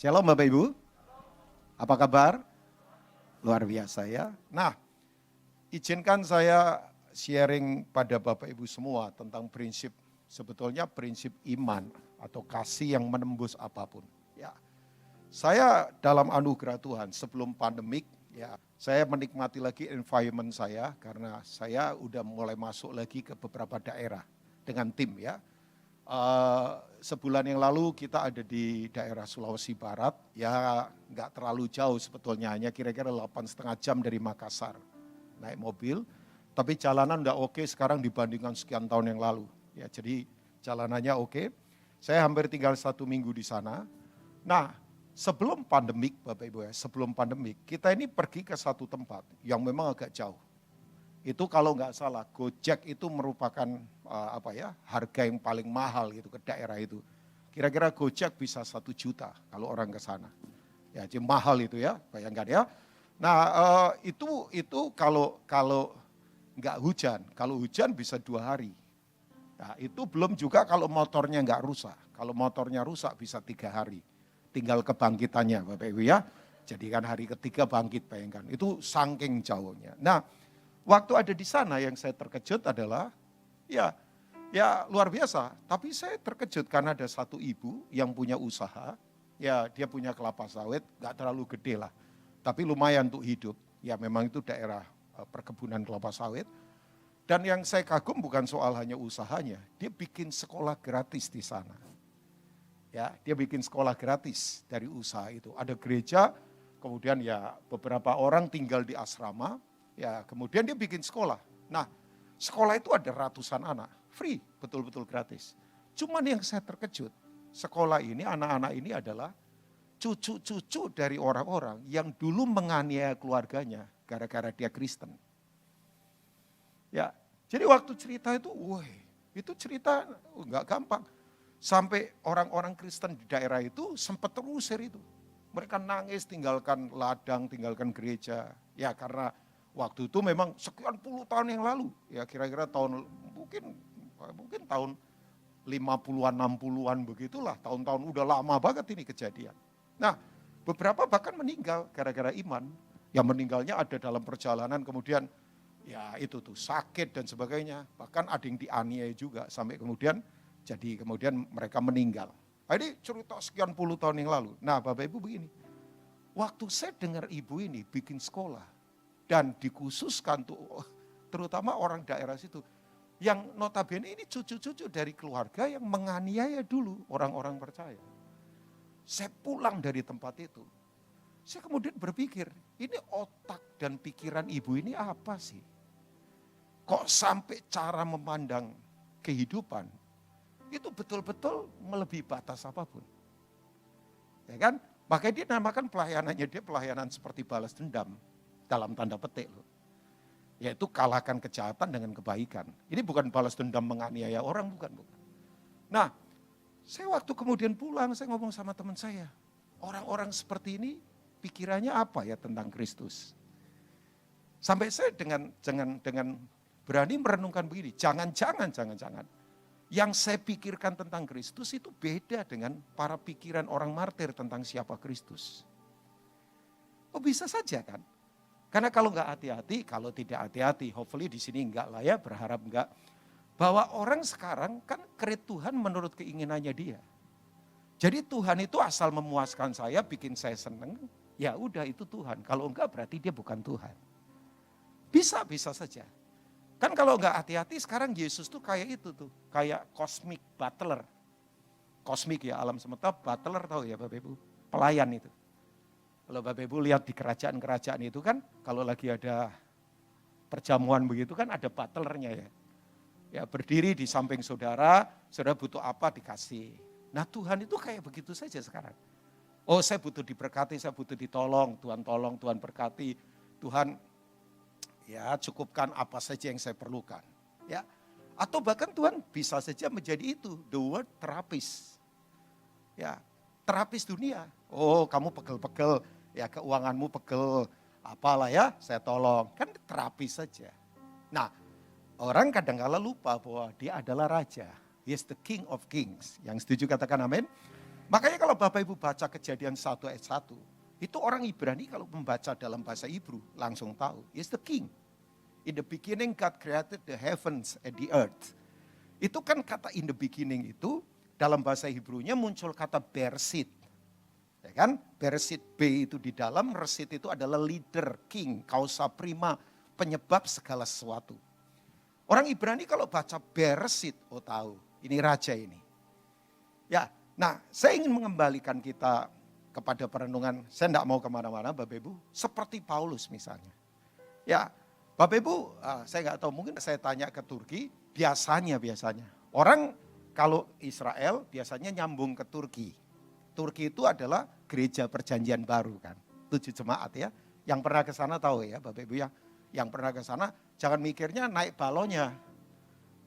Shalom Bapak Ibu, apa kabar? Luar biasa ya. Nah, izinkan saya sharing pada Bapak Ibu semua tentang sebetulnya prinsip iman atau kasih yang menembus apapun. Ya, saya dalam anugerah Tuhan sebelum pandemik, ya, saya menikmati lagi environment saya karena saya udah mulai masuk lagi ke beberapa daerah dengan tim ya. Sebulan yang lalu kita ada di daerah Sulawesi Barat, ya nggak terlalu jauh sebetulnya, hanya kira-kira 8,5 jam dari Makassar, naik mobil, tapi jalanan udah oke sekarang dibandingkan sekian tahun yang lalu. Ya, jadi jalanannya oke, saya hampir tinggal 1 minggu di sana. Nah, sebelum pandemik Bapak Ibu ya, sebelum pandemik kita ini pergi ke satu tempat yang memang agak jauh. Itu kalau nggak salah Gojek itu merupakan harga yang paling mahal gitu ke daerah itu. Kira-kira Gojek bisa 1 juta kalau orang ke sana. Ya, jadi mahal itu ya, bayangkan ya. Nah, itu kalau nggak hujan, kalau hujan bisa 2 hari. Nah, itu belum juga kalau motornya nggak rusak. Kalau motornya rusak bisa 3 hari. Tinggal kebangkitannya Bapak Ibu ya. Jadi kan hari ketiga bangkit, bayangkan. Itu saking jauhnya. Nah, waktu ada di sana yang saya terkejut adalah ya luar biasa. Tapi saya terkejut karena ada satu ibu yang punya usaha. Ya, dia punya kelapa sawit, nggak terlalu gede lah. Tapi lumayan untuk hidup. Ya, memang itu daerah perkebunan kelapa sawit. Dan yang saya kagum bukan soal hanya usahanya, dia bikin sekolah gratis di sana. Ya, dia bikin sekolah gratis dari usaha itu. Ada gereja, kemudian ya beberapa orang tinggal di asrama, ya kemudian dia bikin sekolah. Nah, sekolah itu ada ratusan anak, free, betul-betul gratis. Cuman yang saya terkejut, sekolah ini, anak-anak ini adalah cucu-cucu dari orang-orang yang dulu menganiaya keluarganya gara-gara dia Kristen. Ya, jadi waktu cerita itu, itu cerita nggak gampang. Sampai orang-orang Kristen di daerah itu sempat terusir itu. Mereka nangis tinggalkan ladang, tinggalkan gereja. Ya karena waktu itu memang sekian puluh tahun yang lalu. Ya kira-kira tahun mungkin tahun 50-an, 60-an begitulah. Tahun-tahun udah lama banget ini kejadian. Nah beberapa bahkan meninggal gara-gara iman. Yang meninggalnya ada dalam perjalanan kemudian ya itu tuh sakit dan sebagainya. Bahkan ada yang dianiaya juga sampai kemudian mereka meninggal. Nah, ini cerita sekian puluh tahun yang lalu. Nah Bapak Ibu begini, waktu saya dengar ibu ini bikin sekolah dan dikhususkan tuh terutama orang daerah situ, yang notabene ini cucu-cucu dari keluarga yang menganiaya dulu orang-orang percaya. Saya pulang dari tempat itu, saya kemudian berpikir, ini otak dan pikiran ibu ini apa sih? Kok sampai cara memandang kehidupan itu betul-betul melebihi batas apapun. Ya kan? Makanya dia namakan pelayanannya dia pelayanan seperti balas dendam dalam tanda petik loh. Yaitu kalahkan kejahatan dengan kebaikan. Ini bukan balas dendam menganiaya orang, bukan. Nah, saya waktu kemudian pulang, saya ngomong sama teman saya, orang-orang seperti ini pikirannya apa ya tentang Kristus? Sampai saya dengan berani merenungkan begini, jangan-jangan yang saya pikirkan tentang Kristus itu beda dengan para pikiran orang martir tentang siapa Kristus. Oh bisa saja kan? Karena kalau nggak hati-hati, kalau tidak hati-hati, hopefully di sini enggak lah ya, berharap enggak. Bahwa orang sekarang kan create Tuhan menurut keinginannya dia. Jadi Tuhan itu asal memuaskan saya, bikin saya seneng, ya udah itu Tuhan. Kalau enggak berarti dia bukan Tuhan. Bisa saja. Kan kalau nggak hati-hati sekarang Yesus tuh kayak itu tuh, kayak cosmic butler. Cosmic ya alam semesta, butler tahu ya Bapak Ibu, pelayan itu. Kalau Bapak Ibu lihat di kerajaan-kerajaan itu kan, kalau lagi ada perjamuan begitu kan ada butlernya ya. Ya berdiri di samping saudara butuh apa dikasih. Nah Tuhan itu kayak begitu saja sekarang. Oh saya butuh diberkati, saya butuh ditolong, tolong, Tuhan berkati, Tuhan ya cukupkan apa saja yang saya perlukan. Ya, atau bahkan Tuhan bisa saja menjadi itu, the word terapis. Ya, terapis dunia. Oh kamu pegel-pegel, ya keuanganmu pegel, apalah ya saya tolong. Kan terapis saja. Nah orang kadang-kala lupa bahwa dia adalah raja. He is the king of kings. Yang setuju katakan amin. Makanya kalau Bapak Ibu baca Kejadian 1 ayat 1, itu orang Ibrani kalau membaca dalam bahasa Hebrew langsung tahu, is the king. In the beginning God created the heavens and the earth. Itu kan kata in the beginning itu dalam bahasa Hebrew-nya muncul kata bersit. Ya kan? Bersit B itu di dalam, resit itu adalah leader, king, kausa prima, penyebab segala sesuatu. Orang Ibrani kalau baca bersit, oh tahu, ini raja ini. Ya, nah saya ingin mengembalikan kita kepada perenungan, saya tidak mau kemana-mana Bapak Ibu, seperti Paulus misalnya. Ya, Bapak Ibu, saya nggak tahu, mungkin saya tanya ke Turki, biasanya. Orang kalau Israel biasanya nyambung ke Turki. Turki itu adalah gereja perjanjian baru kan, 7 jemaat ya. Yang pernah ke sana tahu ya Bapak Ibu ya, yang pernah ke sana jangan mikirnya naik balonnya.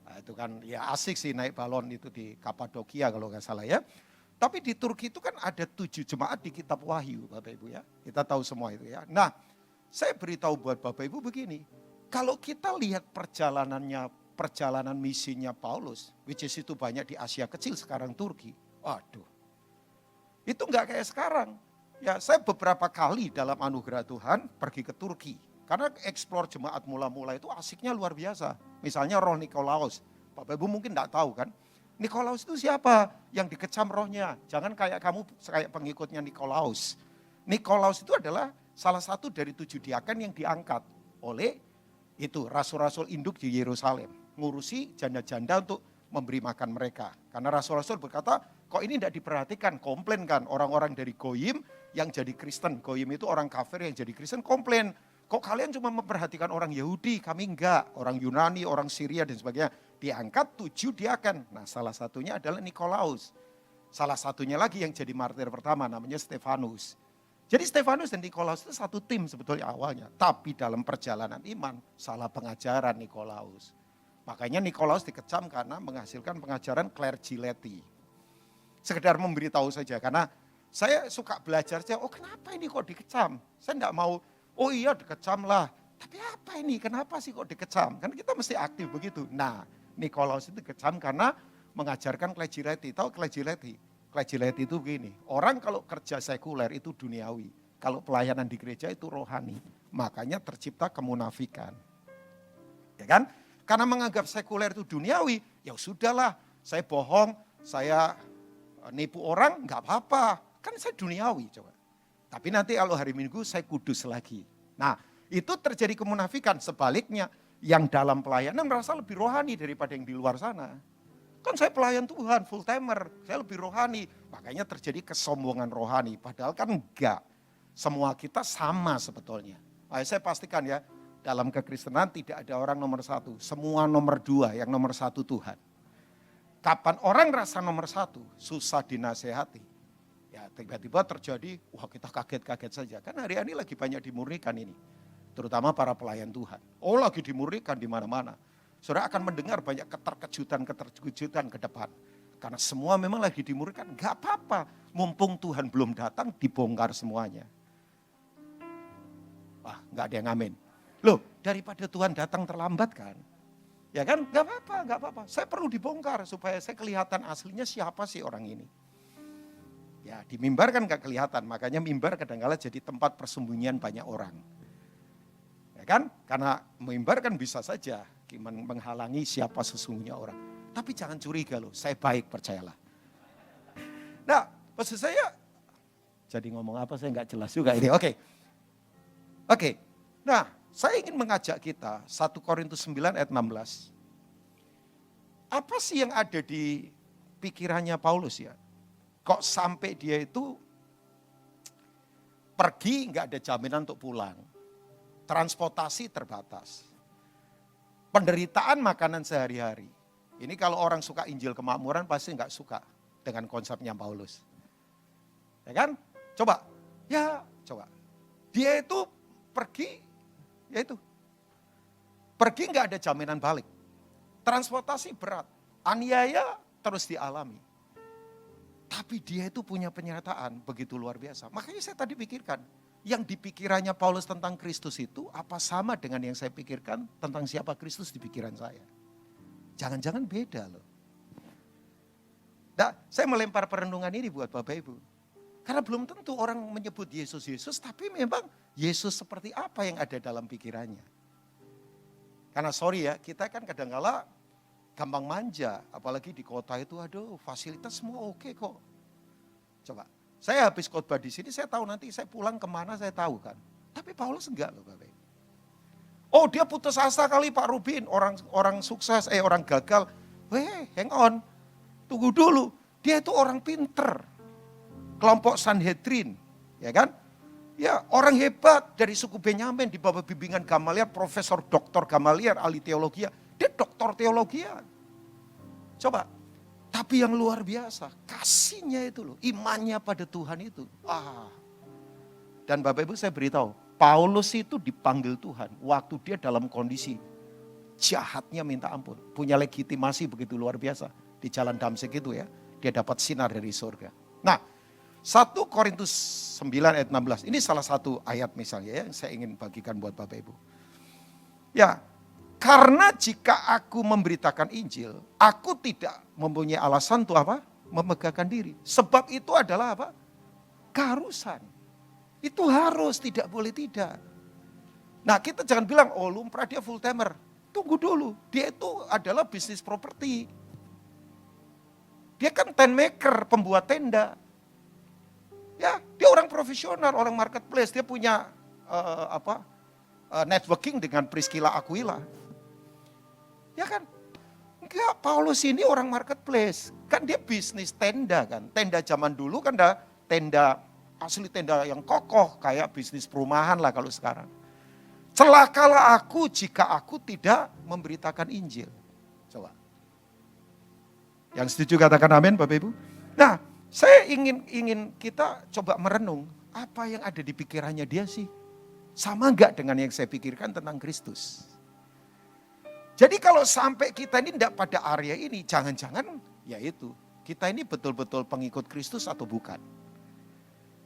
Nah, itu kan ya asik sih naik balon itu di Kapadokia kalau nggak salah ya. Tapi di Turki itu kan ada 7 jemaat di kitab Wahyu Bapak Ibu ya. Kita tahu semua itu ya. Nah, saya beritahu buat Bapak Ibu begini. Kalau kita lihat perjalanan misinya Paulus, which is itu banyak di Asia Kecil sekarang Turki. Waduh. Itu enggak kayak sekarang. Ya, saya beberapa kali dalam anugerah Tuhan pergi ke Turki. Karena eksplor jemaat mula-mula itu asiknya luar biasa. Misalnya roh Nikolaus. Bapak Ibu mungkin enggak tahu kan. Nikolaus itu siapa? Yang dikecam rohnya. Jangan kayak kamu, kayak pengikutnya Nikolaus. Nikolaus itu adalah salah satu dari 7 diaken yang diangkat oleh itu rasul-rasul induk di Yerusalem. Ngurusi janda-janda untuk memberi makan mereka. Karena rasul-rasul berkata, kok ini tidak diperhatikan, komplain kan orang-orang dari Goyim yang jadi Kristen. Goyim itu orang kafir yang jadi Kristen, komplain. Kok kalian cuma memperhatikan orang Yahudi, kami enggak. Orang Yunani, orang Syria dan sebagainya. Diangkat 7 diaken. Nah salah satunya adalah Nikolaus. Salah satunya lagi yang jadi martir pertama namanya Stefanus. Jadi Stefanus dan Nikolaus itu satu tim sebetulnya awalnya. Tapi dalam perjalanan iman salah pengajaran Nikolaus. Makanya Nikolaus dikecam karena menghasilkan pengajaran clergy-leti. Sekedar memberitahu saja karena saya suka belajar saja, oh kenapa ini kok dikecam? Saya enggak mau, oh iya dikecam lah. Tapi apa ini, kenapa sih kok dikecam? Kan kita mesti aktif begitu. Nah Nikolaus itu dikecam karena mengajarkan clergy-leti. Tahu clergy-leti? Clergy-leti itu begini, orang kalau kerja sekuler itu duniawi. Kalau pelayanan di gereja itu rohani. Makanya tercipta kemunafikan. Ya kan? Karena menganggap sekuler itu duniawi, ya sudahlah saya bohong, saya nipu orang, enggak apa-apa. Kan saya duniawi coba. Tapi nanti kalau hari Minggu saya kudus lagi. Nah itu terjadi kemunafikan, sebaliknya yang dalam pelayanan merasa lebih rohani daripada yang di luar sana. Kan saya pelayan Tuhan, full timer, saya lebih rohani. Makanya terjadi kesombongan rohani, padahal kan enggak. Semua kita sama sebetulnya. Nah, saya pastikan ya, dalam kekristenan tidak ada orang nomor 1, semua nomor 2, yang nomor 1 Tuhan. Kapan orang rasa nomor 1, susah dinasehati. Ya tiba-tiba terjadi, wah kita kaget-kaget saja. Kan hari ini lagi banyak dimurnikan ini. Terutama para pelayan Tuhan. Oh lagi dimurnikan di mana-mana. Saudara akan mendengar banyak keterkejutan ke depan. Karena semua memang lagi dimurnikan, gak apa-apa. Mumpung Tuhan belum datang, dibongkar semuanya. Wah gak ada yang amin. Loh daripada Tuhan datang terlambat kan. Ya kan gak apa-apa. Saya perlu dibongkar supaya saya kelihatan aslinya siapa sih orang ini. Ya di mimbar kan gak kelihatan, makanya mimbar kadang-kala jadi tempat persembunyian banyak orang. Ya kan? Karena mimbar kan bisa saja menghalangi siapa sesungguhnya orang. Tapi jangan curiga loh, saya baik percayalah. Nah, maksud saya, jadi ngomong apa saya nggak jelas juga ini. Oke. Nah, saya ingin mengajak kita 1 Korintus 9 ayat 16. Apa sih yang ada di pikirannya Paulus ya? Kok sampai dia itu pergi nggak ada jaminan untuk pulang. Transportasi terbatas. Penderitaan makanan sehari-hari. Ini kalau orang suka Injil kemakmuran pasti nggak suka dengan konsepnya Paulus. Ya kan? Coba. Dia itu pergi, pergi nggak ada jaminan balik. Transportasi berat, aniaya terus dialami. Tapi dia itu punya penyertaan begitu luar biasa. Makanya saya tadi pikirkan, yang dipikirannya Paulus tentang Kristus itu apa sama dengan yang saya pikirkan tentang siapa Kristus di pikiran saya. Jangan-jangan beda loh. Nah, saya melempar perenungan ini buat Bapak Ibu. Karena belum tentu orang menyebut Yesus, tapi memang Yesus seperti apa yang ada dalam pikirannya. Karena sorry ya, kita kan kadang-kala gampang manja. Apalagi di kota itu, aduh fasilitas semua oke kok. Coba, saya habis khotbah di sini, saya tahu nanti saya pulang kemana saya tahu kan. Tapi Paulus enggak loh Bapak Ibu. Oh dia putus asa kali Pak Rubin, orang sukses, orang gagal. Hang on, tunggu dulu. Dia itu orang pinter. Kelompok Sanhedrin, ya kan? Ya orang hebat dari suku Benyamin di bawah bimbingan Gamaliel, Profesor Doktor Gamaliel, ahli teologi. Dia doktor teologi. Coba, tapi yang luar biasa, kasihnya itu loh, imannya pada Tuhan itu. Dan Bapak Ibu saya beritahu, Paulus itu dipanggil Tuhan waktu dia dalam kondisi jahatnya minta ampun. Punya legitimasi begitu luar biasa. Di jalan Damsik itu ya, dia dapat sinar dari surga. Nah, 1 Korintus 9 ayat 16. Ini salah satu ayat misalnya ya, yang saya ingin bagikan buat Bapak Ibu. Ya, karena jika aku memberitakan Injil, aku tidak mempunyai alasan untuk apa? Memegahkan diri. Sebab itu adalah apa? Keharusan. Itu harus, tidak boleh tidak. Nah kita jangan bilang, oh lumrah dia full timer. Tunggu dulu, dia itu adalah bisnis properti. Dia kan tent maker, pembuat tenda. Ya, dia orang profesional, orang marketplace, dia punya networking dengan Priscilla Aquila. Ya kan? Enggak, Paulus ini orang marketplace. Kan dia bisnis tenda kan. Tenda zaman dulu kan ada tenda, asli tenda yang kokoh, kayak bisnis perumahan lah kalau sekarang. Celakalah aku jika aku tidak memberitakan Injil. Coba. Yang setuju katakan amin Bapak Ibu. Nah, saya ingin kita coba merenung, apa yang ada di pikirannya dia sih? Sama enggak dengan yang saya pikirkan tentang Kristus? Jadi kalau sampai kita ini tidak pada area ini, jangan-jangan ya itu, kita ini betul-betul pengikut Kristus atau bukan?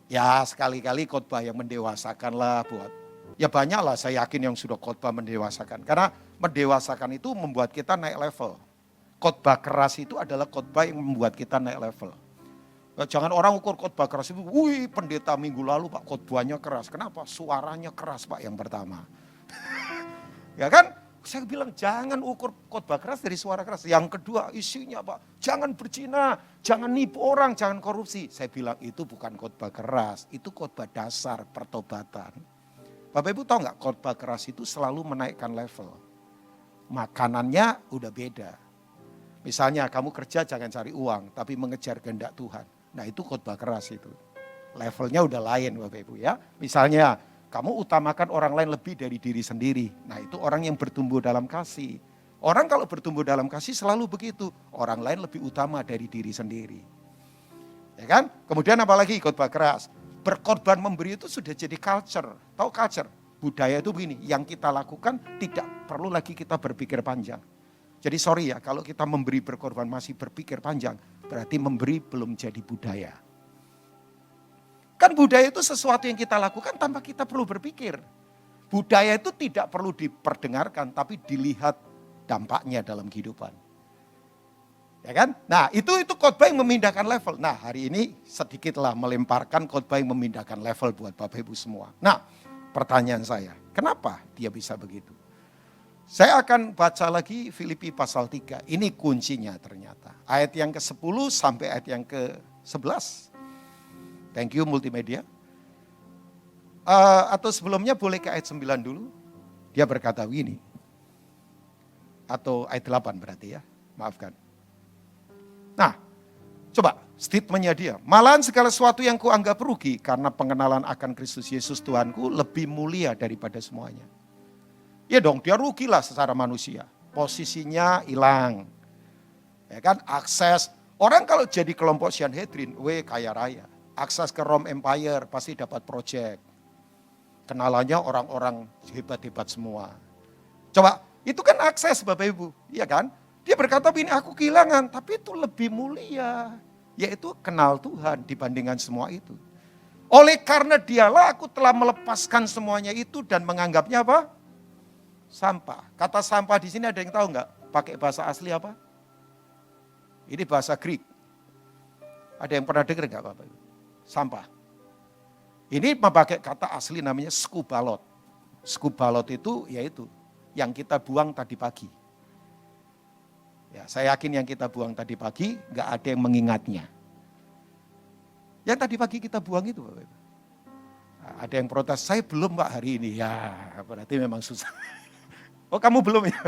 Ya sekali-kali khotbah yang mendewasakan lah buat, ya banyak lah saya yakin yang sudah khotbah mendewasakan. Karena mendewasakan itu membuat kita naik level. Khotbah keras itu adalah khotbah yang membuat kita naik level. Jangan orang ukur khotbah keras itu, wih pendeta minggu lalu Pak khotbahnya keras. Kenapa? Suaranya keras Pak yang pertama. Ya kan? Saya bilang jangan ukur khotbah keras dari suara keras. Yang kedua isinya Pak, jangan berzina, jangan nipu orang, jangan korupsi. Saya bilang itu bukan khotbah keras, itu khotbah dasar pertobatan. Bapak Ibu tahu nggak khotbah keras itu selalu menaikkan level. Makanannya udah beda. Misalnya kamu kerja jangan cari uang, tapi mengejar kehendak Tuhan. Nah itu khotbah keras itu. Levelnya udah lain Bapak Ibu ya. Misalnya kamu utamakan orang lain lebih dari diri sendiri. Nah itu orang yang bertumbuh dalam kasih. Orang kalau bertumbuh dalam kasih selalu begitu. Orang lain lebih utama dari diri sendiri. Ya kan? Kemudian apalagi khotbah keras. Berkorban memberi itu sudah jadi culture. Tahu culture? Budaya itu begini. Yang kita lakukan tidak perlu lagi kita berpikir panjang. Jadi sorry ya, kalau kita memberi berkorban masih berpikir panjang, berarti memberi belum jadi budaya. Kan budaya itu sesuatu yang kita lakukan tanpa kita perlu berpikir. Budaya itu tidak perlu diperdengarkan, tapi dilihat dampaknya dalam kehidupan. Ya kan? Nah itu khotbah yang memindahkan level. Nah hari ini sedikitlah melemparkan khotbah yang memindahkan level buat Bapak Ibu semua. Nah pertanyaan saya, kenapa dia bisa begitu? Saya akan baca lagi Filipi pasal 3. Ini kuncinya ternyata. Ayat yang ke-10 sampai ayat yang ke-11. Thank you multimedia. Atau sebelumnya boleh ke ayat 9 dulu. Dia berkata begini. Atau ayat 8 berarti ya. Maafkan. Nah, coba statementnya dia. Malahan segala sesuatu yang kuanggap rugi karena pengenalan akan Kristus Yesus Tuhanku lebih mulia daripada semuanya. Ya dong, dia rugilah secara manusia. Posisinya hilang. Ya kan, akses. Orang kalau jadi kelompok Sanhedrin, kaya raya. Akses ke Rome Empire pasti dapat project. Kenalannya orang-orang hebat-hebat semua. Coba, itu kan akses Bapak Ibu. Iya kan? Dia berkata begini, aku kehilangan, tapi itu lebih mulia. Yaitu kenal Tuhan dibandingkan semua itu. Oleh karena dialah aku telah melepaskan semuanya itu dan menganggapnya apa? Sampah. Kata sampah di sini ada yang tahu nggak? Pakai bahasa asli apa? Ini bahasa Greek. Ada yang pernah dengar nggak Bapak Ibu? Sampah. Ini memakai kata asli namanya skubalot. Skubalot itu yaitu yang kita buang tadi pagi. Ya, saya yakin yang kita buang tadi pagi nggak ada yang mengingatnya. Yang tadi pagi kita buang itu Bapak Ibu. Nah, ada yang protes, saya belum Pak hari ini. Ya berarti memang susah. Oh kamu belum ya?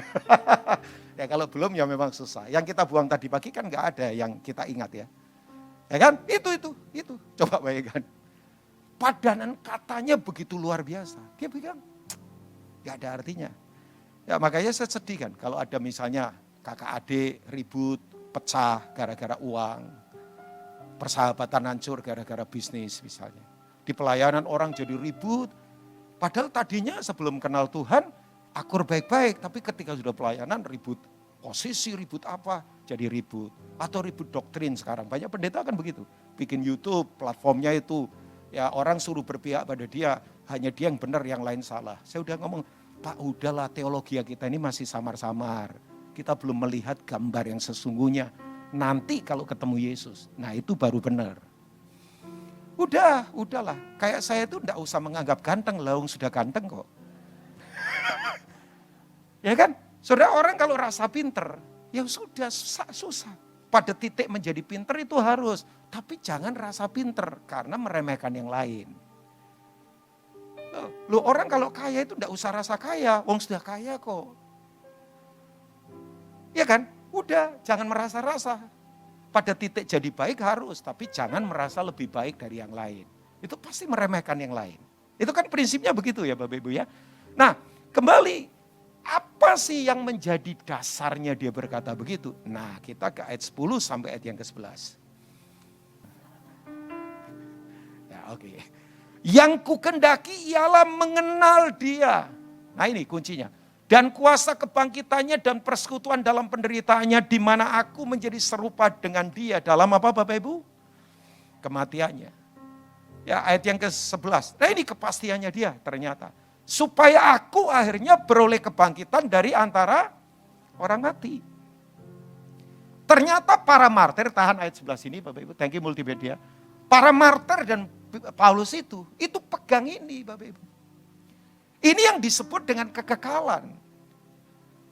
Ya kalau belum ya memang susah. Yang kita buang tadi pagi kan nggak ada yang kita ingat ya. Ya kan? Itu. Coba bayangkan. Padanan katanya begitu luar biasa. Dia bilang, nggak ada artinya. Ya makanya saya sedih kan. Kalau ada misalnya kakak adik ribut, pecah gara-gara uang. Persahabatan hancur gara-gara bisnis misalnya. Di pelayanan orang jadi ribut. Padahal tadinya sebelum kenal Tuhan, akur baik-baik, tapi ketika sudah pelayanan ribut posisi, ribut apa, jadi ribut. Atau ribut doktrin sekarang, banyak pendeta kan begitu. Bikin YouTube, platformnya itu, ya orang suruh berpihak pada dia, hanya dia yang benar, yang lain salah. Saya udah ngomong, Pak udahlah teologi kita ini masih samar-samar. Kita belum melihat gambar yang sesungguhnya. Nanti kalau ketemu Yesus, nah itu baru benar. Udahlah. Kayak saya itu enggak usah menganggap ganteng, Laung sudah ganteng kok. Ya kan? Saudara orang kalau rasa pinter, ya sudah susah. Pada titik menjadi pinter itu harus. Tapi jangan rasa pinter karena meremehkan yang lain. Loh orang kalau kaya itu enggak usah rasa kaya, wong sudah kaya kok. Ya kan? Udah, jangan merasa-rasa. Pada titik jadi baik harus, tapi jangan merasa lebih baik dari yang lain. Itu pasti meremehkan yang lain. Itu kan prinsipnya begitu ya Bapak Ibu ya. Nah kembali, apa sih yang menjadi dasarnya dia berkata begitu? Nah kita ke ayat 10 sampai ayat yang ke-11. Ya oke. Yang kukendaki ialah mengenal dia. Nah ini kuncinya. Dan kuasa kebangkitannya dan persekutuan dalam penderitaannya di mana aku menjadi serupa dengan dia dalam apa Bapak Ibu? Kematiannya. Ya ayat yang ke-11. Nah ini kepastiannya dia ternyata. Supaya aku akhirnya beroleh kebangkitan dari antara orang mati. Ternyata para martir, tahan ayat 11 ini Bapak Ibu, thank you multimedia. Para martir dan Paulus itu pegang ini Bapak Ibu. Ini yang disebut dengan kekekalan.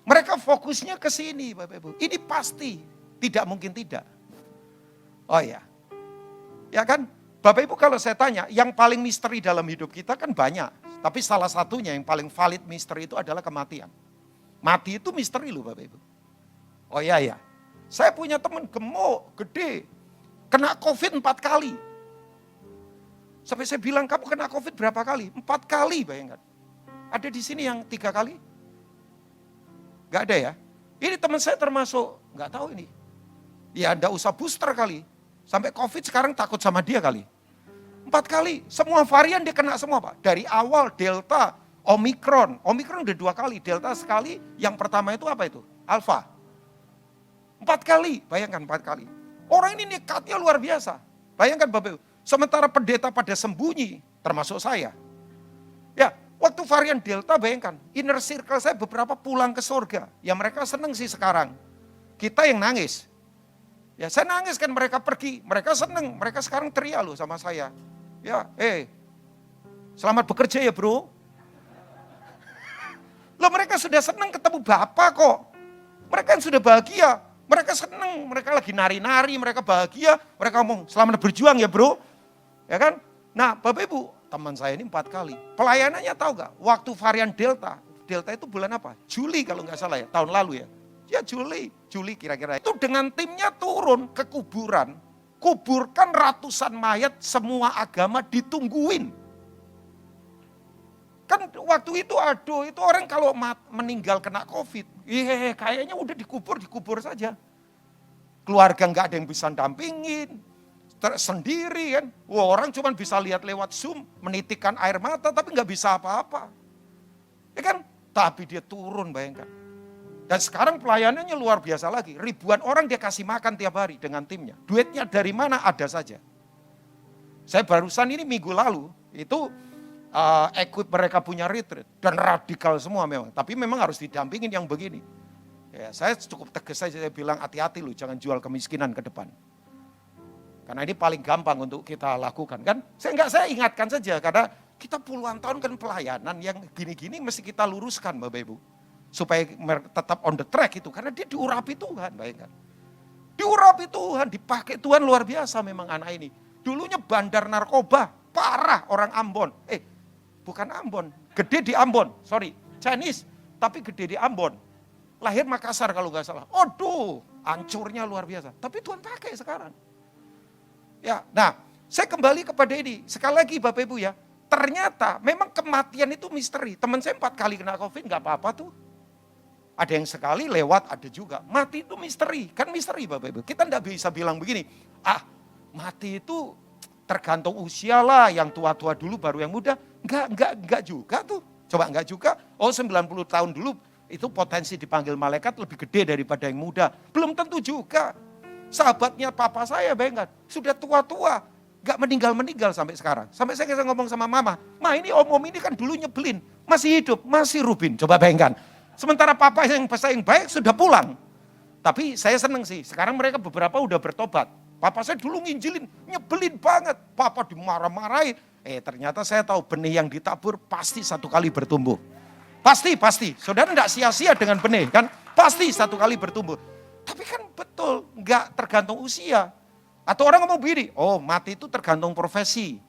Mereka fokusnya ke sini Bapak Ibu. Ini pasti, tidak mungkin tidak. Oh ya, ya kan? Bapak Ibu kalau saya tanya, yang paling misteri dalam hidup kita kan banyak. Tapi salah satunya yang paling valid misteri itu adalah kematian. Mati itu misteri loh Bapak Ibu. Oh iya. Saya punya teman gemuk, gede. Kena COVID 4 kali. Sampai saya bilang, kamu kena COVID berapa kali? 4 kali bayangkan. Ada di sini yang 3 kali? Gak ada ya? Ini teman saya termasuk, gak tahu ini. Ya enggak usah booster kali. Sampai COVID sekarang takut sama dia kali. 4 kali, semua varian dia kena semua Pak. Dari awal Delta, Omikron. Omikron udah 2 kali, Delta sekali. Yang pertama itu apa itu? Alpha. 4 kali, bayangkan 4 kali. Orang ini nekatnya luar biasa. Bayangkan Bapak Ibu, sementara pendeta pada sembunyi, termasuk saya. Ya, waktu varian Delta bayangkan, inner circle saya beberapa pulang ke surga. Ya mereka senang sih sekarang. Kita yang nangis. Ya saya nangis kan mereka pergi, mereka senang, mereka sekarang teriak loh sama saya. Ya, selamat bekerja ya bro. Loh mereka sudah senang ketemu Bapak kok. Mereka yang sudah bahagia, mereka senang, mereka lagi nari-nari, mereka bahagia, mereka ngomong selamat berjuang ya bro. Ya kan? Nah Bapak Ibu, teman saya ini 4 kali. Pelayanannya tahu gak? Waktu varian Delta itu bulan apa? Juli kalau nggak salah ya, tahun lalu ya. Ya Juli kira-kira. Itu dengan timnya turun ke kuburan. Kuburkan ratusan mayat semua agama ditungguin. Kan waktu itu aduh itu orang kalau meninggal kena COVID. Kayaknya udah dikubur saja. Keluarga nggak ada yang bisa dampingin. Sendiri kan. Wah, orang cuma bisa lihat lewat Zoom. Menitikkan air mata tapi nggak bisa apa-apa. Ya kan? Tapi dia turun bayangkan. Dan sekarang pelayanannya luar biasa lagi. Ribuan orang dia kasih makan tiap hari dengan timnya. Duitnya dari mana ada saja. Saya barusan ini minggu lalu, itu equip mereka punya retreat. Dan radikal semua memang. Tapi memang harus didampingin yang begini. Ya, saya cukup tegas saja, saya bilang hati-hati loh, jangan jual kemiskinan ke depan. Karena ini paling gampang untuk kita lakukan kan. Saya ingatkan saja karena kita puluhan tahun kan pelayanan yang gini-gini mesti kita luruskan Bapak Ibu. Supaya tetap on the track itu. Karena dia diurapi Tuhan, bayangkan. Diurapi Tuhan, dipakai Tuhan luar biasa memang anak ini. Dulunya bandar narkoba, parah orang Ambon. Bukan Ambon, gede di Ambon, Chinese, tapi gede di Ambon. Lahir Makassar kalau nggak salah. Aduh, hancurnya luar biasa. Tapi Tuhan pakai sekarang. Ya, nah, saya kembali kepada ini. Sekali lagi Bapak Ibu ya, ternyata memang kematian itu misteri. Teman saya 4 kali kena COVID nggak apa-apa tuh. Ada yang sekali lewat, ada juga. Mati itu misteri, kan misteri Bapak Ibu. Kita nggak bisa bilang begini, mati itu tergantung usia lah, yang tua-tua dulu baru yang muda. Enggak juga tuh. Coba enggak juga, 90 tahun dulu itu potensi dipanggil malaikat lebih gede daripada yang muda. Belum tentu juga. Sahabatnya papa saya bayangkan, sudah tua-tua, gak meninggal-meninggal sampai sekarang. Sampai saya ngomong sama mama, ini om ini kan dulu nyebelin, masih hidup, masih rubin. Coba bayangkan, sementara papa yang pesaing baik sudah pulang. Tapi saya seneng sih, sekarang mereka beberapa udah bertobat. Papa saya dulu nginjilin, nyebelin banget. Papa dimarah-marahin. Ternyata saya tahu benih yang ditabur pasti 1 kali bertumbuh. Pasti. Saudara enggak sia-sia dengan benih kan? Pasti 1 kali bertumbuh. Tapi kan betul, enggak tergantung usia. Atau orang ngomong begini, mati itu tergantung profesi.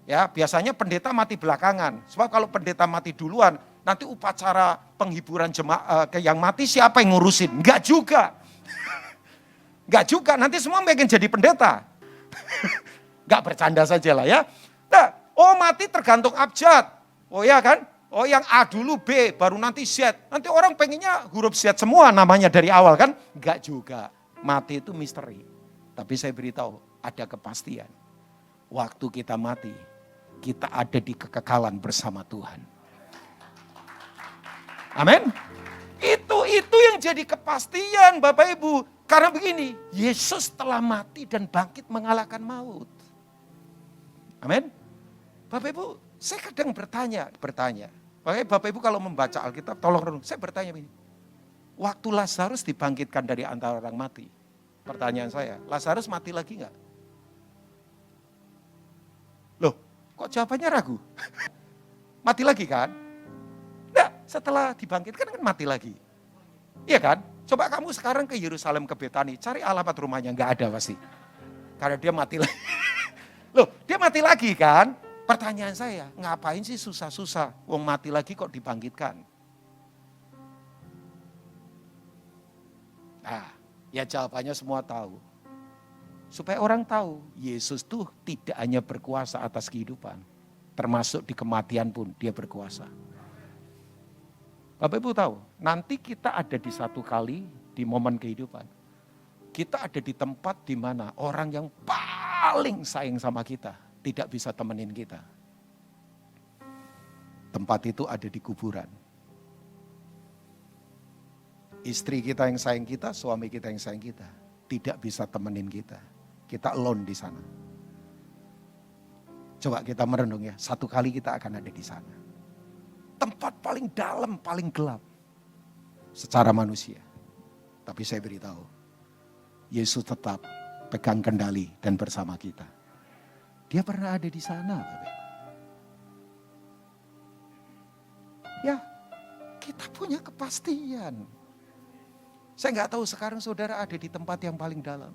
Ya, biasanya pendeta mati belakangan. Sebab kalau pendeta mati duluan, nanti upacara penghiburan jemaat yang mati siapa yang ngurusin? Enggak juga. Enggak juga, nanti semua pengen jadi pendeta. Enggak, bercanda saja lah ya. Nah, mati tergantung abjad. Ya kan? Yang A dulu B, baru nanti Z. Nanti orang pengennya huruf Z semua namanya dari awal kan? Enggak juga. Mati itu misteri. Tapi saya beritahu, ada kepastian. Waktu kita mati, kita ada di kekekalan bersama Tuhan. Amin. Itu yang jadi kepastian Bapak Ibu. Karena begini, Yesus telah mati dan bangkit mengalahkan maut. Amin. Bapak Ibu, saya kadang bertanya. Makanya Bapak Ibu kalau membaca Alkitab, tolong renung. Saya bertanya begini. Waktu Lazarus dibangkitkan dari antara orang mati. Pertanyaan saya, Lazarus mati lagi enggak? Loh, kok jawabannya ragu? Mati lagi kan? Enggak, setelah dibangkitkan kan mati lagi. Iya kan? Coba kamu sekarang ke Yerusalem, ke Betani, cari alamat rumahnya, enggak ada pasti. Karena dia mati lagi. Loh, dia mati lagi kan? Pertanyaan saya, ngapain sih susah-susah? Wong mati lagi kok dibangkitkan? Nah, ya jawabannya semua tahu. Supaya orang tahu, Yesus tuh tidak hanya berkuasa atas kehidupan. Termasuk di kematian pun dia berkuasa. Bapak Ibu tahu, nanti kita ada di satu kali di momen kehidupan. Kita ada di tempat di mana orang yang paling sayang sama kita tidak bisa temenin kita. Tempat itu ada di kuburan. Istri kita yang sayang kita, suami kita yang sayang kita, tidak bisa temenin kita. Kita alone di sana. Coba kita merenung ya, satu kali kita akan ada di sana. Tempat paling dalam, paling gelap secara manusia. Tapi saya beritahu, Yesus tetap pegang kendali dan bersama kita. Dia pernah ada di sana. Ya, kita punya kepastian. Saya nggak tahu sekarang saudara ada di tempat yang paling dalam.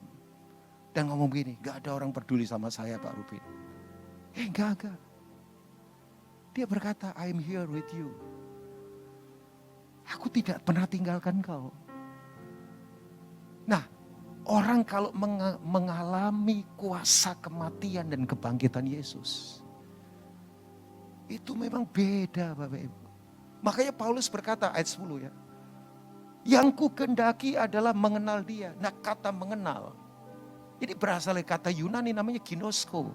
Dan ngomong gini, nggak ada orang peduli sama saya Pak Rupin. Enggak. Dia berkata, I am here with you. Aku tidak pernah tinggalkan kau. Nah, orang kalau mengalami kuasa kematian dan kebangkitan Yesus, itu memang beda Bapak Ibu. Makanya Paulus berkata ayat 10 ya. Yang ku kehendaki adalah mengenal dia. Nah kata mengenal, ini berasal dari kata Yunani namanya ginosko.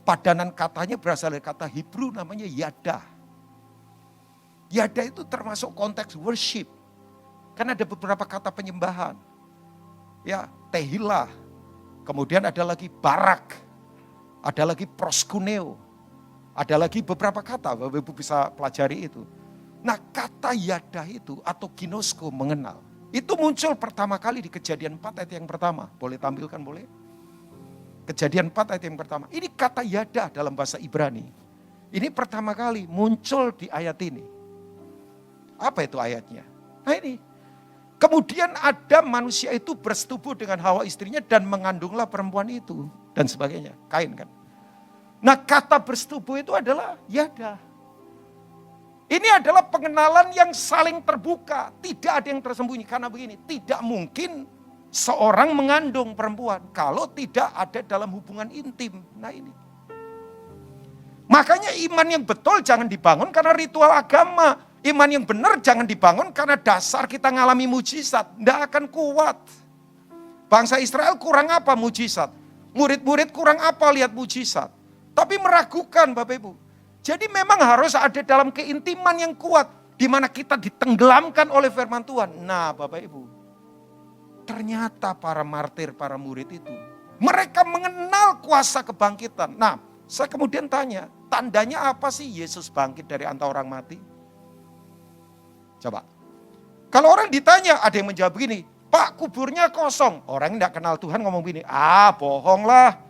Padanan katanya berasal dari kata Hebrew namanya yada. Yada itu termasuk konteks worship. Kan ada beberapa kata penyembahan. Ya, tehillah. Kemudian ada lagi barak. Ada lagi proskuneo. Ada lagi beberapa kata, Bapak Ibu bisa pelajari itu. Nah, kata yada itu atau ginosko mengenal. Itu muncul pertama kali di Kejadian 4 ayat yang pertama. Boleh tampilkan boleh? Kejadian 4 ayat yang pertama. Ini kata yada dalam bahasa Ibrani. Ini pertama kali muncul di ayat ini. Apa itu ayatnya? Nah ini. Kemudian Adam manusia itu bersetubuh dengan Hawa istrinya dan mengandunglah perempuan itu. Dan sebagainya. Kain kan. Nah kata bersetubuh itu adalah yada. Ini adalah pengenalan yang saling terbuka. Tidak ada yang tersembunyi. Karena begini, tidak mungkin seorang mengandung perempuan kalau tidak ada dalam hubungan intim. Nah ini. Makanya iman yang betul jangan dibangun karena ritual agama. Iman yang benar jangan dibangun karena dasar kita ngalami mujizat. Tidak akan kuat. Bangsa Israel kurang apa mujizat? Murid-murid kurang apa lihat mujizat? Tapi meragukan Bapak Ibu. Jadi memang harus ada dalam keintiman yang kuat. Di mana kita ditenggelamkan oleh firman Tuhan. Nah Bapak Ibu. Ternyata para martir, para murid itu. Mereka mengenal kuasa kebangkitan. Nah saya kemudian tanya. Tandanya apa sih Yesus bangkit dari antara orang mati? Coba. Kalau orang ditanya ada yang menjawab begini. Pak kuburnya kosong. Orang yang tidak kenal Tuhan ngomong begini. Bohong lah.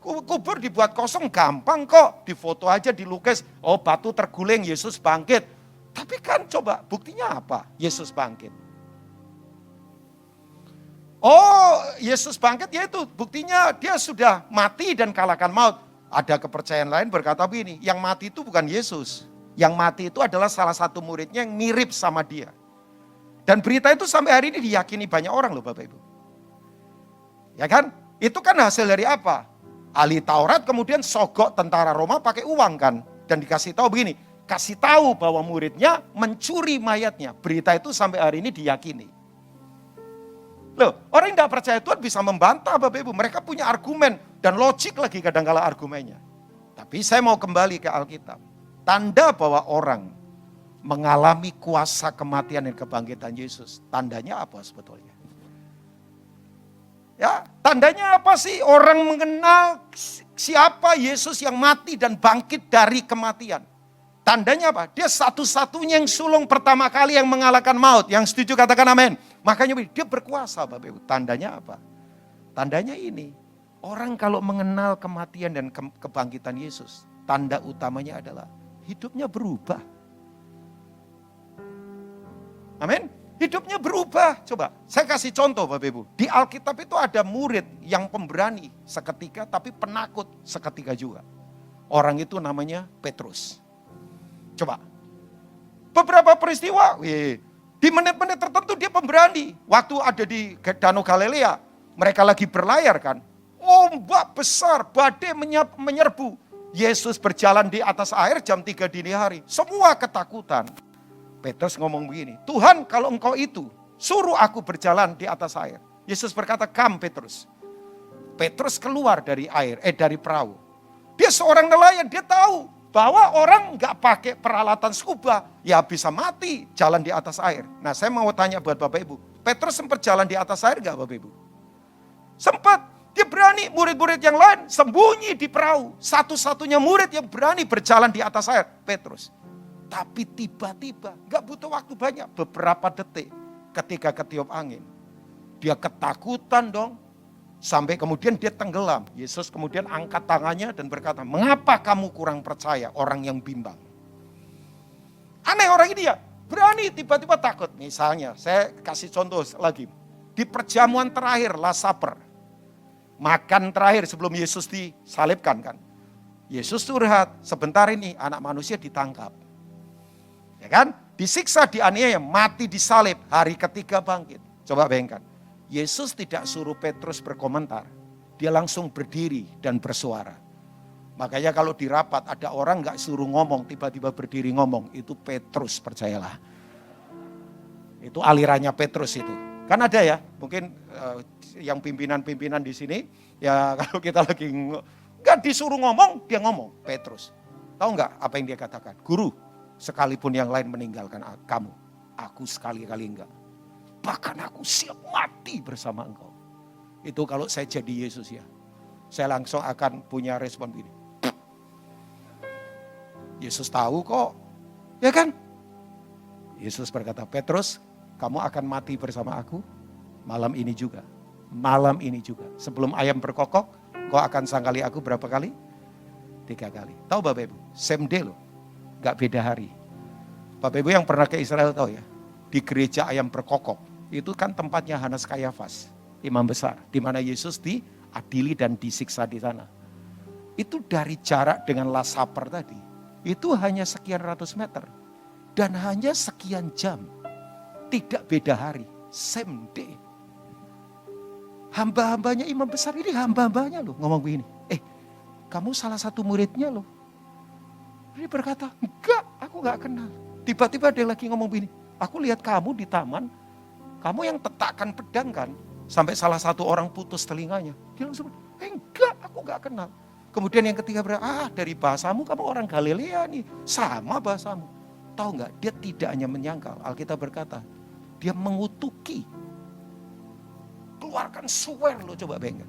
Kubur dibuat kosong gampang kok. Difoto aja dilukis. Oh batu terguling Yesus bangkit. Tapi kan coba buktinya apa? Yesus bangkit. Oh Yesus bangkit yaitu buktinya dia sudah mati dan kalahkan maut. Ada kepercayaan lain berkata begini. Yang mati itu bukan Yesus. Yang mati itu adalah salah satu muridnya yang mirip sama dia. Dan berita itu sampai hari ini diyakini banyak orang loh Bapak Ibu. Ya kan? Itu kan hasil dari apa? Ahli Taurat kemudian sogok tentara Roma pakai uang kan. Dan dikasih tahu begini. Kasih tahu bahwa muridnya mencuri mayatnya. Berita itu sampai hari ini diyakini. Loh, orang yang tidak percaya Tuhan bisa membantah Bapak Ibu. Mereka punya argumen dan logik lagi kadang-kala argumennya. Tapi saya mau kembali ke Alkitab. Tanda bahwa orang mengalami kuasa kematian dan kebangkitan Yesus. Tandanya apa sebetulnya? Ya, tandanya apa sih? Orang mengenal siapa Yesus yang mati dan bangkit dari kematian. Tandanya apa? Dia satu-satunya yang sulung pertama kali yang mengalahkan maut. Yang setuju katakan amin. Makanya dia berkuasa Bapak Ibu. Tandanya apa? Tandanya ini. Orang kalau mengenal kematian dan kebangkitan Yesus. Tanda utamanya adalah hidupnya berubah. Amin. Hidupnya berubah. Coba saya kasih contoh Bapak Ibu. Di Alkitab itu ada murid yang pemberani seketika tapi penakut seketika juga. Orang itu namanya Petrus. Coba. Beberapa peristiwa. Di menit-menit tertentu dia pemberani. Waktu ada di Danau Galilea. Mereka lagi berlayar kan. Ombak besar, badai menyerbu. Yesus berjalan di atas air jam 3 dini hari. Semua ketakutan. Petrus ngomong begini, Tuhan kalau engkau itu, suruh aku berjalan di atas air. Yesus berkata, "Come Petrus." Petrus keluar dari dari perahu. Dia seorang nelayan, dia tahu bahwa orang nggak pakai peralatan scuba, ya bisa mati jalan di atas air. Nah saya mau tanya buat Bapak Ibu, Petrus sempat jalan di atas air nggak Bapak Ibu? Sempat, dia berani, murid-murid yang lain sembunyi di perahu. Satu-satunya murid yang berani berjalan di atas air, Petrus. Tapi tiba-tiba, gak butuh waktu banyak, beberapa detik ketika ketiup angin. Dia ketakutan dong, sampai kemudian dia tenggelam. Yesus kemudian angkat tangannya dan berkata, "Mengapa kamu kurang percaya orang yang bimbang?" Aneh orang ini ya, berani tiba-tiba takut. Misalnya, saya kasih contoh lagi. Di perjamuan terakhir, Last Supper. Makan terakhir sebelum Yesus disalibkan kan. Yesus curhat, sebentar ini anak manusia ditangkap. Ya kan? Disiksa, dianiaya, mati disalib, hari ketiga bangkit. Coba bayangkan. Yesus tidak suruh Petrus berkomentar. Dia langsung berdiri dan bersuara. Makanya kalau di rapat ada orang gak suruh ngomong, tiba-tiba berdiri ngomong. Itu Petrus, percayalah. Itu alirannya Petrus itu. Kan ada ya, mungkin yang pimpinan-pimpinan di sini, ya kalau kita lagi gak disuruh ngomong, dia ngomong, Petrus. Tahu gak apa yang dia katakan? Guru, sekalipun yang lain meninggalkan kamu, aku sekali-kali enggak. Bahkan aku siap mati bersama engkau. Itu kalau saya jadi Yesus ya. Saya langsung akan punya respon begini. Yesus tahu kok. Ya kan? Yesus berkata, Petrus, kamu akan mati bersama aku malam ini juga. Malam ini juga. Sebelum ayam berkokok, Kau akan sangkali aku berapa kali? 3 kali. Tahu Bapak Ibu, same day loh. Gak beda hari. Bapak Ibu yang pernah ke Israel tahu ya. Di gereja ayam berkokok, itu kan tempatnya Hanas Kayafas, imam besar. Di mana Yesus diadili dan disiksa di sana. Itu dari jarak dengan Last Supper tadi, itu hanya sekian ratus meter. Dan hanya sekian jam. Tidak beda hari, same day. Hamba-hambanya imam besar ini hamba-hambanya loh ngomong begini. Kamu salah satu muridnya loh. Dia berkata, enggak, aku gak kenal. Tiba-tiba dia lagi ngomong begini. Aku lihat kamu di taman, kamu yang tetakkan pedang kan. Sampai salah satu orang putus telinganya. Dia langsung, enggak, aku gak kenal. Kemudian yang ketiga berkata, dari bahasamu kamu orang Galilea nih. Sama bahasamu. Tahu gak, dia tidak hanya menyangkal. Alkitab berkata, dia mengutuki. Keluarkan swear lo, coba bayangkan.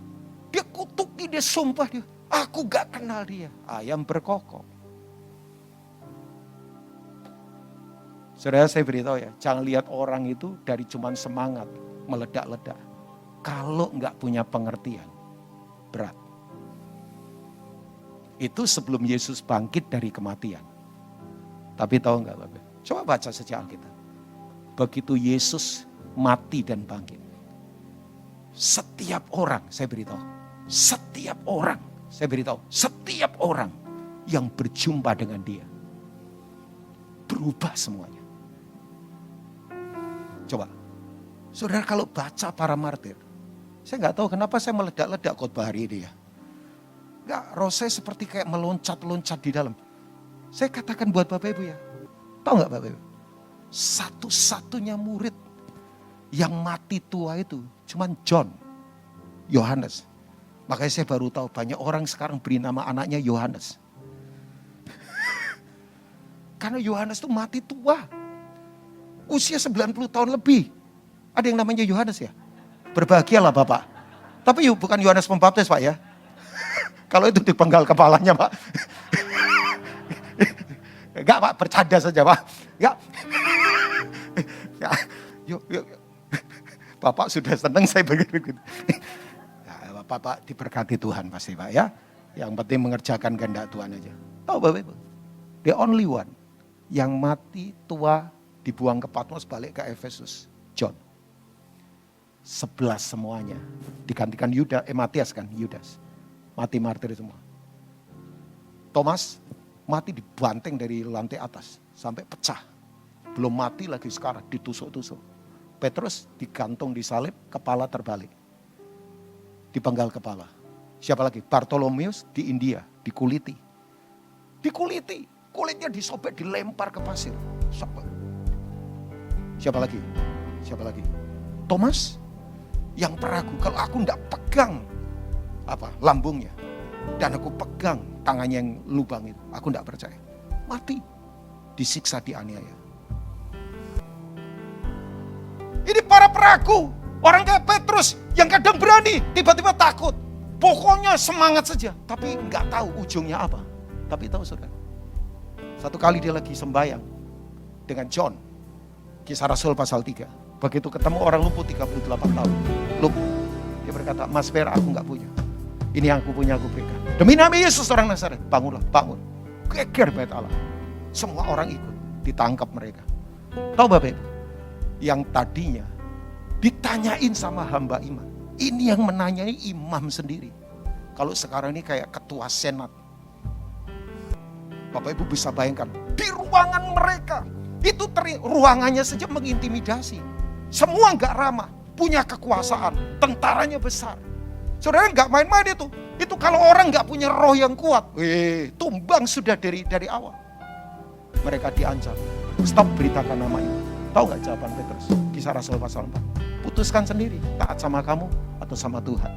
Dia kutuki, dia sumpah dia. Aku gak kenal dia. Ayam berkokok. Saudara, saya beritahu ya, jangan lihat orang itu dari cuman semangat, meledak-ledak. Kalau gak punya pengertian, berat. Itu sebelum Yesus bangkit dari kematian. Tapi tahu gak Bapak? Coba baca saja Alkitab. Begitu Yesus mati dan bangkit. Setiap orang, saya beritahu, setiap orang yang berjumpa dengan dia, berubah semuanya. Coba, saudara kalau baca para martir, saya gak tahu kenapa saya meledak-ledak khotbah hari ini ya. Enggak, roh saya seperti kayak meloncat-loncat di dalam. Saya katakan buat Bapak Ibu ya, tahu gak Bapak Ibu? Satu-satunya murid yang mati tua itu cuman John, Yohanes. Makanya saya baru tahu banyak orang sekarang beri nama anaknya Yohanes. Karena Yohanes itu mati tua. Usia 90 tahun lebih. Ada yang namanya Yohanes ya? Berbahagialah Bapak. Tapi bukan Yohanes Pembaptis Pak ya. Kalau itu dipenggal kepalanya Pak. Enggak Pak, bercanda saja Pak. Enggak. Yuk. Bapak sudah senang saya begitu. Ya, Bapak diberkati Tuhan pasti Pak ya. Yang penting mengerjakan kehendak Tuhan aja. Tahu Bapak Ibu? The only one yang mati tua dibuang ke Patmos balik ke Efesus. John. 11 semuanya. Digantikan Matias kan, Yudas. Mati martir semua. Thomas mati dibanting dari lantai atas sampai pecah. Belum mati lagi sekarang, ditusuk-tusuk. Petrus digantung di salib, kepala terbalik. Dipenggal kepala. Siapa lagi? Bartolomeus di India, dikuliti. Kulitnya disobek, dilempar ke pasir. Siapa lagi? Thomas yang peragu, kalau aku tidak pegang lambungnya dan aku pegang tangannya yang lubang itu, aku tidak percaya. Mati, disiksa, dianiaya. Ini para peragu, orang kayak Petrus yang kadang berani, tiba-tiba takut. Pokoknya semangat saja, tapi nggak tahu ujungnya apa. Tapi tahu saudara, satu kali dia lagi sembahyang dengan John, Kisah Rasul pasal 3. Begitu ketemu orang lumpuh 38 tahun, lumpuh. Dia berkata, Mas Fer, aku nggak punya. Ini yang aku punya, aku berikan. Demi nama Yesus orang Nazaret, bangunlah, bangun. Geger bait Allah. Semua orang ikut, ditangkap mereka. Tahu Bapak Ibu? Yang tadinya ditanyain sama hamba iman. Ini yang menanyai imam sendiri. Kalau sekarang ini kayak ketua senat. Bapak Ibu bisa bayangkan, di ruangan mereka. Itu ruangannya saja mengintimidasi. Semua gak ramah, punya kekuasaan, tentaranya besar. Saudara gak main-main itu. Itu kalau orang gak punya roh yang kuat, tumbang sudah dari awal. Mereka diancam, stop beritakan nama itu. Tahu gak jawaban Petrus? Kisah Rasul pasal 4. Putuskan sendiri, taat sama kamu atau sama Tuhan.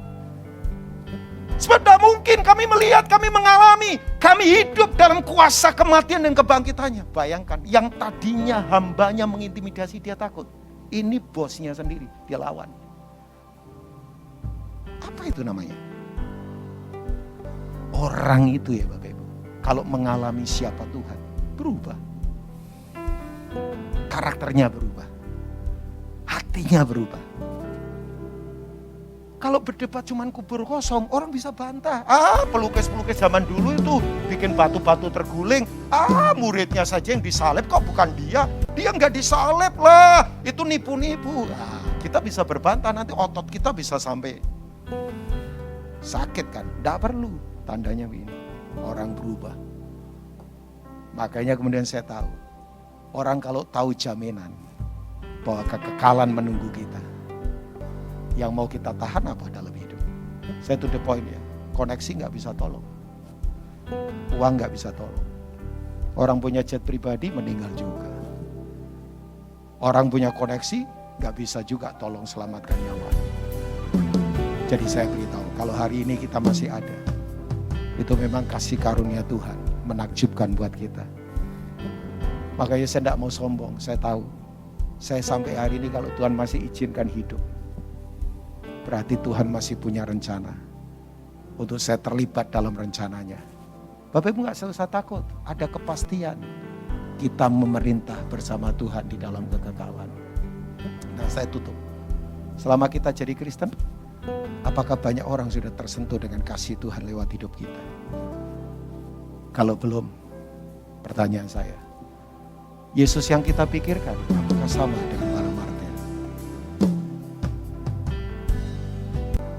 Sebab tidak mungkin kami melihat, kami mengalami, kami hidup dalam kuasa kematian dan kebangkitannya. Bayangkan, yang tadinya hambanya mengintimidasi, dia takut. Ini bosnya sendiri, dia lawan. Apa itu namanya? Orang itu ya Bapak Ibu, kalau mengalami siapa Tuhan, berubah. Karakternya berubah. Hatinya berubah. Kalau berdebat cuman kubur kosong, orang bisa bantah. Pelukis-pelukis zaman dulu itu bikin batu-batu terguling. Muridnya saja yang disalib, kok bukan dia? Dia nggak disalib lah, itu nipu-nipu. Kita bisa berbantah, nanti otot kita bisa sampai sakit kan. Nggak perlu, tandanya ini. Orang berubah. Makanya kemudian saya tahu, orang kalau tahu jaminan bahwa kekekalan menunggu kita, yang mau kita tahan apa dalam hidup? Saya to the point ya, koneksi gak bisa tolong. Uang gak bisa tolong. Orang punya jet pribadi meninggal juga. Orang punya koneksi gak bisa juga tolong selamatkan nyawa. Jadi saya beritahu, kalau hari ini kita masih ada, itu memang kasih karunia Tuhan, menakjubkan buat kita. Makanya saya tidak mau sombong, saya tahu. Saya sampai hari ini kalau Tuhan masih izinkan hidup, berarti Tuhan masih punya rencana untuk saya terlibat dalam rencananya. Bapak Ibu gak usah takut, ada kepastian. Kita memerintah bersama Tuhan di dalam kekekalan. Nah, saya tutup. Selama kita jadi Kristen, apakah banyak orang sudah tersentuh dengan kasih Tuhan lewat hidup kita? Kalau belum, pertanyaan saya, Yesus yang kita pikirkan, apakah sama dengan para martir?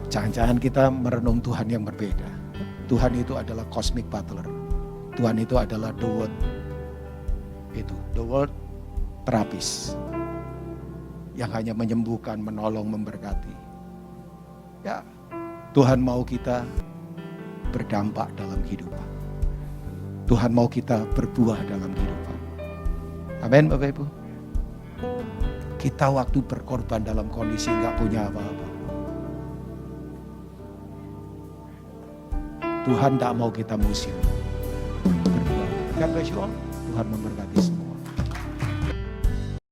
Jangan-jangan kita merenung Tuhan yang berbeda. Tuhan itu adalah cosmic butler. Tuhan itu adalah the word. The word terapis. Yang hanya menyembuhkan, menolong, memberkati. Ya, Tuhan mau kita berdampak dalam kehidupan. Tuhan mau kita berbuah dalam kehidupan. Amin Bapak Ibu. Kita waktu berkorban dalam kondisi gak punya apa-apa. Tuhan tak mau kita musim berbuah. God bless you all. Tuhan memberkati semua.